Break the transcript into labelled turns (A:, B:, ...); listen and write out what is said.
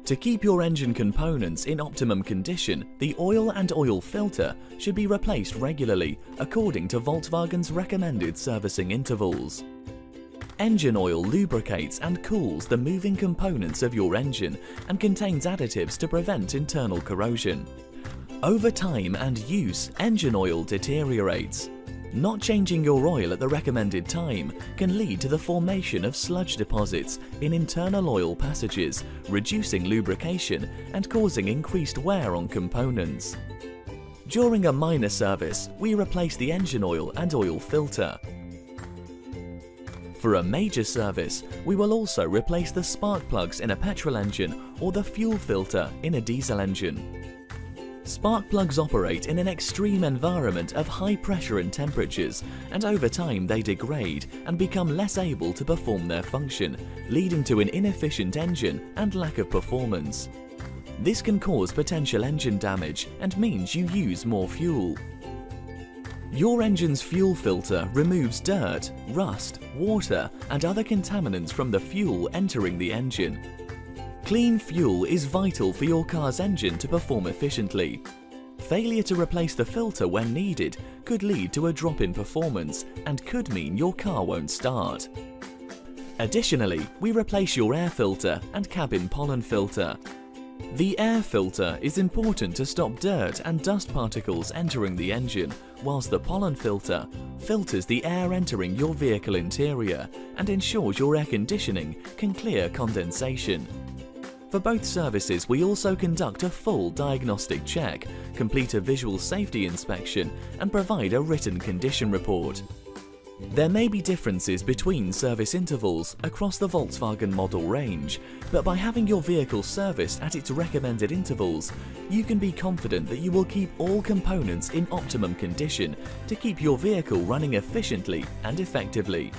A: To keep your engine components in optimum condition, the oil and oil filter should be replaced regularly according to Volkswagen's recommended servicing intervals. Engine oil lubricates and cools the moving components of your engine and contains additives to prevent internal corrosion. Over time and use, engine oil deteriorates. Not changing your oil at the recommended time can lead to the formation of sludge deposits in internal oil passages, reducing lubrication and causing increased wear on components. During a minor service, we replace the engine oil and oil filter. For a major service, we will also replace the spark plugs in a petrol engine or the fuel filter in a diesel engine. Spark plugs operate in an extreme environment of high pressure and temperatures, and over time they degrade and become less able to perform their function, leading to an inefficient engine and lack of performance. This can cause potential engine damage and means you use more fuel. Your engine's fuel filter removes dirt, rust, water, and other contaminants from the fuel entering the engine. Clean fuel is vital for your car's engine to perform efficiently. Failure to replace the filter when needed could lead to a drop in performance and could mean your car won't start. Additionally, we replace your air filter and cabin pollen filter. The air filter is important to stop dirt and dust particles entering the engine, whilst the pollen filter filters the air entering your vehicle interior and ensures your air conditioning can clear condensation. For both services, we also conduct a full diagnostic check, complete a visual safety inspection, and provide a written condition report. There may be differences between service intervals across the Volkswagen model range, but by having your vehicle serviced at its recommended intervals, you can be confident that you will keep all components in optimum condition to keep your vehicle running efficiently and effectively.